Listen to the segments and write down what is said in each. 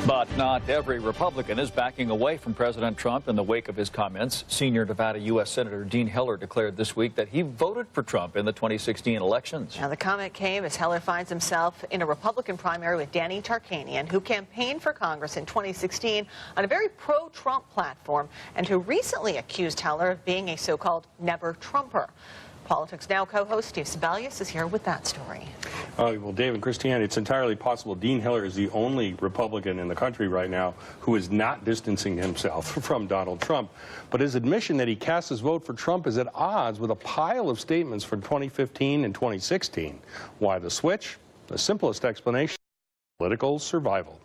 But not every Republican is backing away from President Trump in the wake of his comments. Senior Nevada U.S. Senator Dean Heller declared this week that he voted for Trump in the 2016 elections. Now, the comment came as Heller finds himself in a Republican primary with Danny Tarkanian, who campaigned for Congress in 2016 on a very pro-Trump platform and who recently accused Heller of being a so-called never-Trumper. Politics Now co-host Steve Sebelius is here with that story. Well, Dave and Christiane, it's entirely possible Dean Heller is the only Republican in the country right now who is not distancing himself from Donald Trump. But his admission that he cast his vote for Trump is at odds with a pile of statements from 2015 and 2016. Why the switch? The simplest explanation: political survival.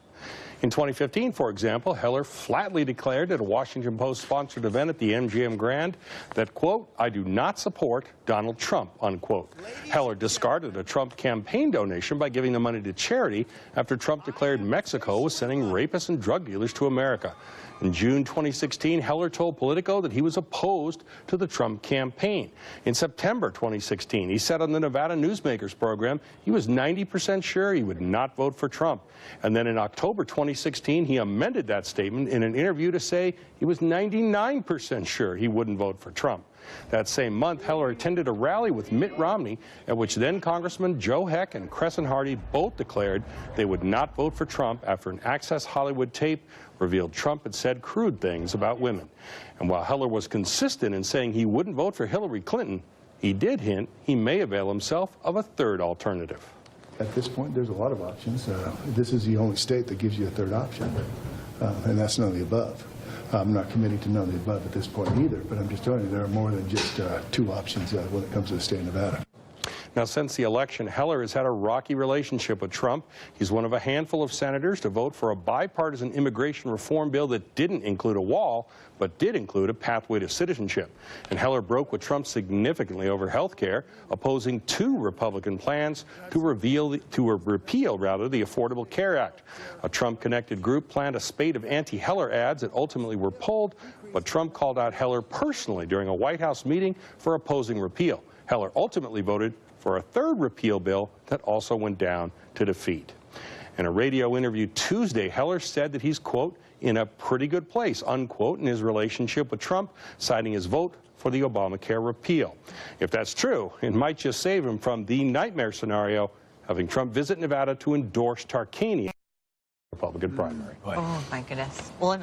In 2015, for example, Heller flatly declared at a Washington Post-sponsored event at the MGM Grand that, quote, "I do not support Donald Trump," unquote. Heller discarded a Trump campaign donation by giving the money to charity after Trump declared Mexico was sending rapists and drug dealers to America. In June 2016, Heller told Politico that he was opposed to the Trump campaign. In September 2016, he said on the Nevada Newsmakers program he was 90% sure he would not vote for Trump. And then in October 2016, he amended that statement in an interview to say he was 99% sure he wouldn't vote for Trump. That same month, Heller attended a rally with Mitt Romney, at which then Congressman Joe Heck and Crescent Hardy both declared they would not vote for Trump after an Access Hollywood tape revealed Trump had said crude things about women. And while Heller was consistent in saying he wouldn't vote for Hillary Clinton, he did hint he may avail himself of a third alternative. At this point, there's a lot of options. This is the only state that gives you a third option, and that's none of the above. I'm not committing to none of the above at this point either, but I'm just telling you there are more than just two options when it comes to the state of Nevada. Now, since the election, Heller has had a rocky relationship with Trump. He's one of a handful of senators to vote for a bipartisan immigration reform bill that didn't include a wall, but did include a pathway to citizenship. And Heller broke with Trump significantly over health care, opposing two Republican plans to repeal the Affordable Care Act. A Trump-connected group planned a spate of anti-Heller ads that ultimately were pulled, but Trump called out Heller personally during a White House meeting for opposing repeal. Heller ultimately voted for a third repeal bill that also went down to defeat. In a radio interview Tuesday, Heller said that he's, quote, in a pretty good place, unquote, in his relationship with Trump, citing his vote for the Obamacare repeal. If that's true, it might just save him from the nightmare scenario, having Trump visit Nevada to endorse Tarkanian in the Republican primary. Oh, my goodness. Well,